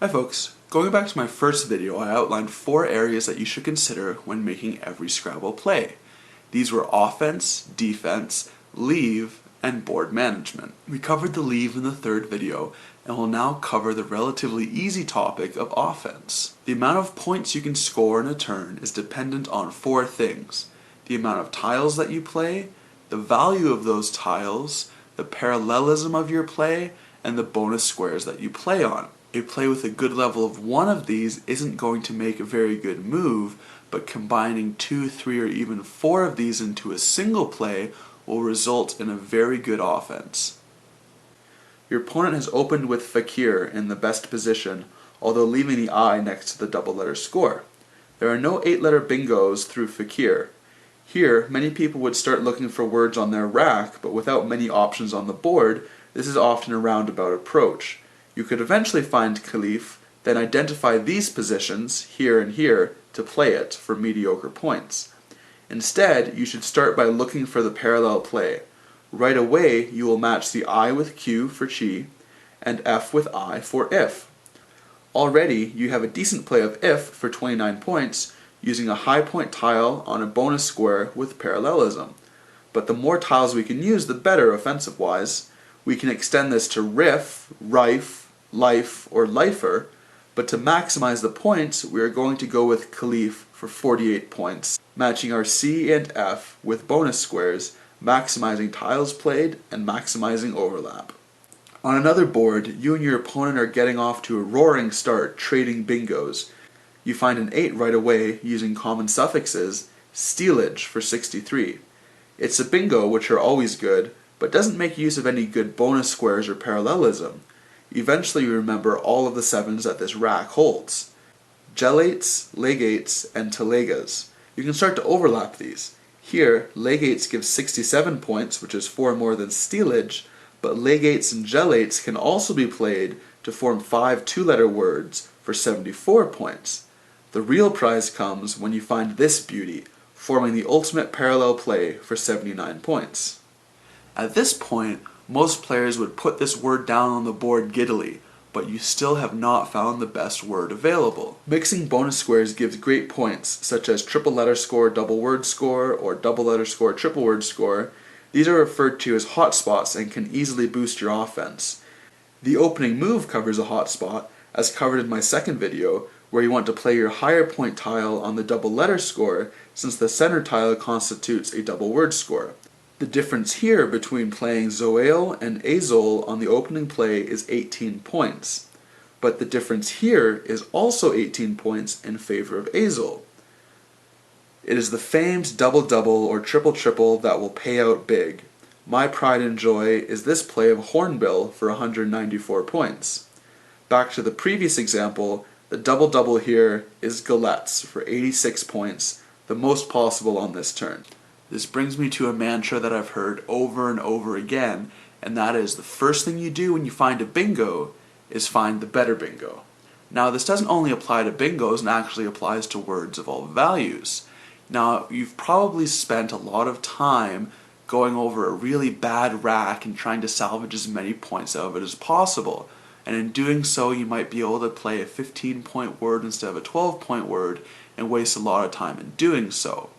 Hi folks, going back to my first video, I outlined 4 areas that you should consider when making every Scrabble play. These were offense, defense, leave, and board management. We covered the leave in the 3rd video, and will now cover the relatively easy topic of offense. The amount of points you can score in a turn is dependent on 4 things: the amount of tiles that you play, the value of those tiles, the parallelism of your play, and the bonus squares that you play on. A play with a good level of one of these isn't going to make a very good move, but combining 2, 3, or even 4 of these into a single play will result in a very good offense. Your opponent has opened with Fakir in the best position, although leaving the I next to the double letter score. There are no 8-letter bingos through Fakir. Here, many people would start looking for words on their rack, but without many options on the board, this is often a roundabout approach. You could eventually find Khalif, then identify these positions, here and here, to play it for mediocre points. Instead, you should start by looking for the parallel play. Right away, you will match the I with Q for chi, and F with I for if. Already, you have a decent play of if for 29 points, using a high point tile on a bonus square with parallelism. But the more tiles we can use, the better offensive-wise. We can extend this to riff, rife, life, or lifer, but to maximize the points, we are going to go with Khalif for 48 points, matching our C and F with bonus squares, maximizing tiles played, and maximizing overlap. On another board, you and your opponent are getting off to a roaring start, trading bingos. You find an 8 right away using common suffixes, stealage for 63. It's a bingo, which are always good, but doesn't make use of any good bonus squares or parallelism. Eventually you remember all of the 7s that this rack holds: gelates, legates, and telegas. You can start to overlap these. Here, legates gives 67 points, which is 4 more than stealage, but legates and gelates can also be played to form 5 2-letter words for 74 points. The real prize comes when you find this beauty, forming the ultimate parallel play for 79 points. At this point, most players would put this word down on the board giddily, but you still have not found the best word available. Mixing bonus squares gives great points, such as triple letter score, double word score, or double letter score, triple word score. These are referred to as hotspots and can easily boost your offense. The opening move covers a hotspot, as covered in my 2nd video, where you want to play your higher point tile on the double letter score, since the center tile constitutes a double word score. The difference here between playing Zoel and Azol on the opening play is 18 points, but the difference here is also 18 points in favor of Azol. It is the famed double-double or triple-triple that will pay out big. My pride and joy is this play of Hornbill for 194 points. Back to the previous example, the double-double here is Galettes for 86 points, the most possible on this turn. This brings me to a mantra that I've heard over and over again, and that is the first thing you do when you find a bingo is find the better bingo. Now, this doesn't only apply to bingos, and actually applies to words of all values. Now, you've probably spent a lot of time going over a really bad rack and trying to salvage as many points out of it as possible. And in doing so, you might be able to play a 15-point word instead of a 12-point word and waste a lot of time in doing so.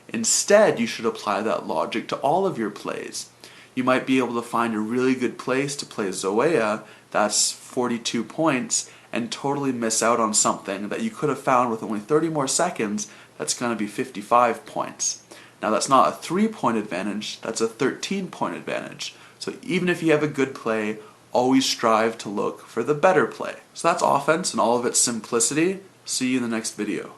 Instead, you should apply that logic to all of your plays. You might be able to find a really good place to play Zoea, that's 42 points, and totally miss out on something that you could have found with only 30 more seconds that's going to be 55 points. Now, that's not a 3-point advantage, that's a 13-point advantage. So even if you have a good play, always strive to look for the better play. So that's offense in all of its simplicity. See you in the next video.